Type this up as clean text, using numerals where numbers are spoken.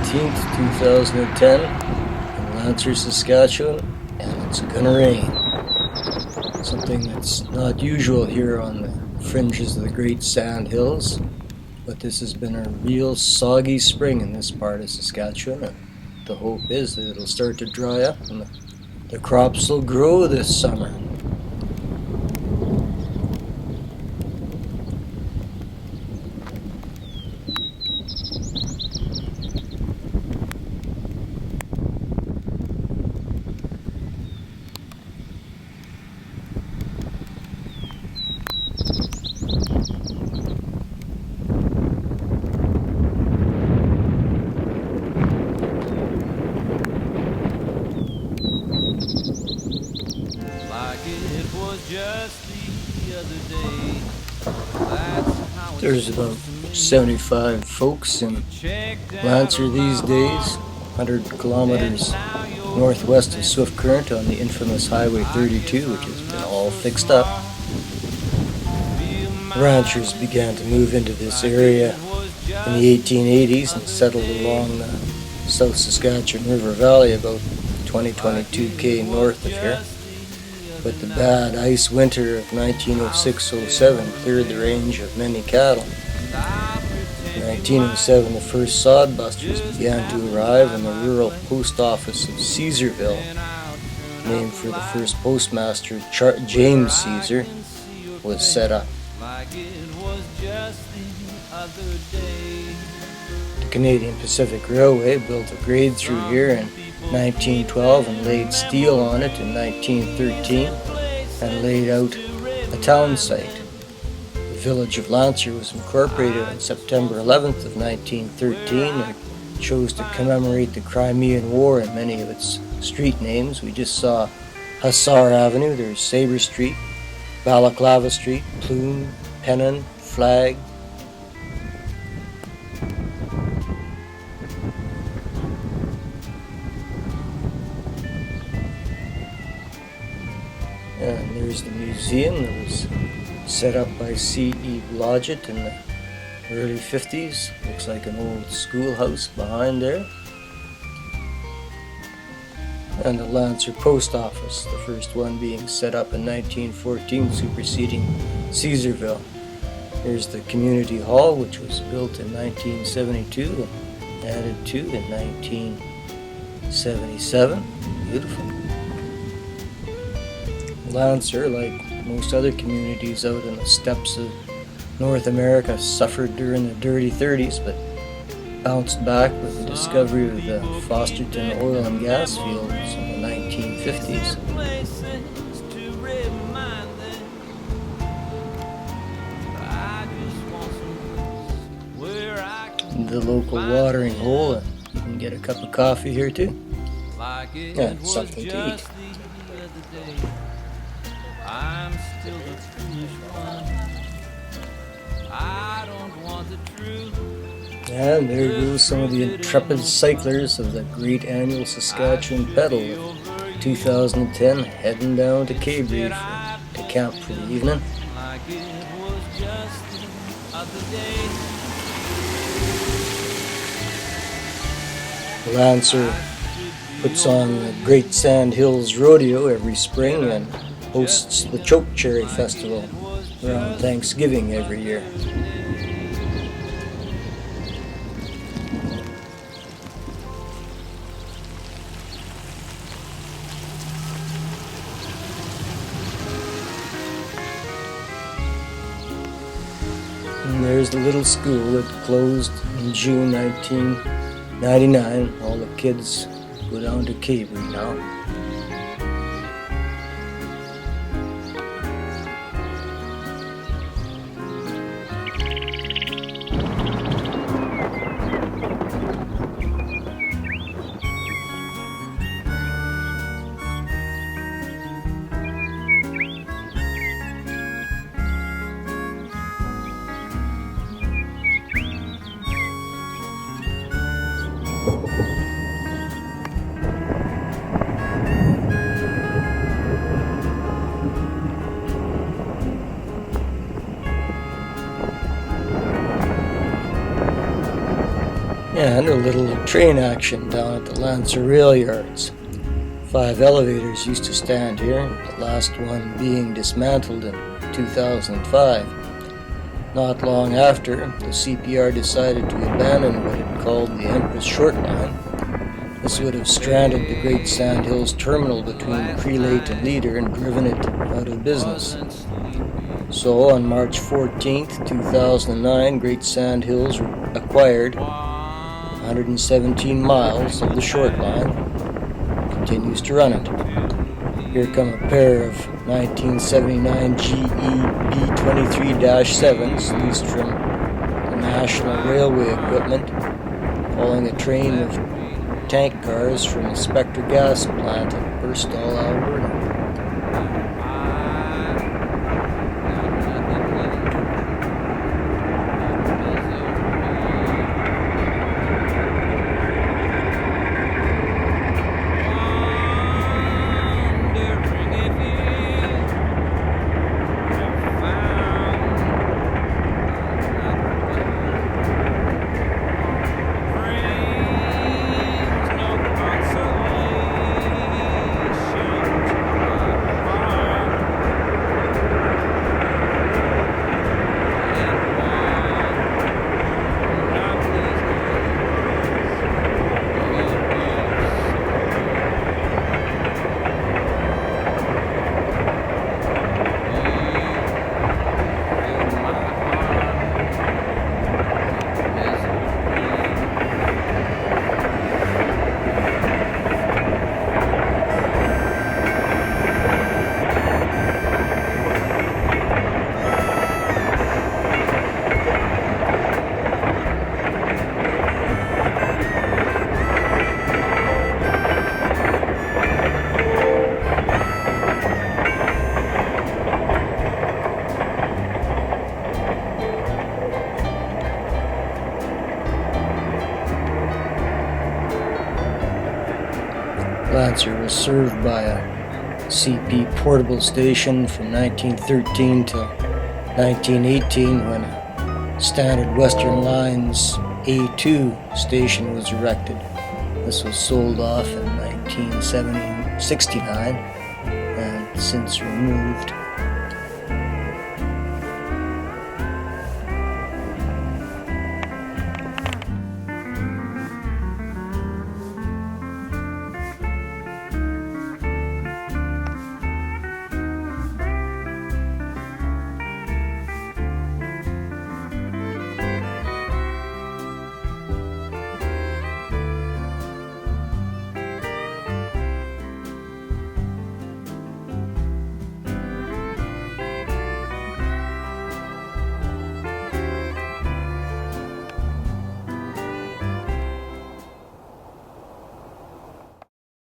18th, 2010 in Lancer, Saskatchewan, and it's gonna rain. Something that's not usual here on the fringes of the Great Sand Hills, but this has been a real soggy spring in this part of Saskatchewan, and the hope is that it'll start to dry up and the crops will grow this summer. There's about 75 folks in Lancer these days, 100 kilometers northwest of Swift Current on the infamous Highway 32, which has been all fixed up. Ranchers began to move into this area in the 1880s and settled along the South Saskatchewan River Valley about 20-22 north of here. But the bad ice winter of 1906-07 cleared the range of many cattle. In 1907, the first sodbusters began to arrive, and the rural post office of Caesarville, named for the first postmaster James Caesar, was set up. The Canadian Pacific Railway built a grade through here in 1912 and laid steel on it in 1913 and laid out a town site. The village of Lancer was incorporated on September 11th of 1913 and chose to commemorate the Crimean War in many of its street names. We just saw Hussar Avenue, there's Sabre Street, Balaclava Street, Plume, Pennon, Flag. And there's the museum that was set up by C.E. Blodgett in the early 50s. Looks like an old schoolhouse behind there. And the Lancer Post Office, the first one being set up in 1914, superseding Caesarville. Here's the Community Hall, which was built in 1972 and added to in 1977. Beautiful. Lancer, like most other communities out in the steppes of North America, suffered during the dirty 30s, but bounced back with the discovery of the Fosterton oil and gas fields in the 1950s. The local watering hole, and you can get a cup of coffee here too. Yeah, something to eat. I'm still the foolish one. I don't want the truth. And there goes some of the intrepid cyclers of the great annual Saskatchewan Pedal of 2010 heading down to Cambridge to camp for the evening. Lancer puts on the Great Sand Hills Rodeo every spring and hosts the Choke Cherry Festival around Thanksgiving every year. And there's the little school that closed in June 1999. All the kids go down to Cambridge now. And a little train action down at the Lancer rail yards. 5 elevators used to stand here, the last one being dismantled in 2005. Not long after, the CPR decided to abandon what it called the Empress Short Line. This would have stranded the Great Sand Hills terminal between Prelate and Leader and driven it out of business. So on March 14th, 2009, Great Sand Hills acquired 117 miles of the short line, continues to run it. Here come a pair of 1979 GE B23-7s leased from the National Railway Equipment, following a train of tank cars from the Spectra gas plant in Burstall, Alberta. Lancer was served by a CP portable station from 1913 till 1918 when a standard Western Lines A2 station was erected. This was sold off in 1969 and since removed.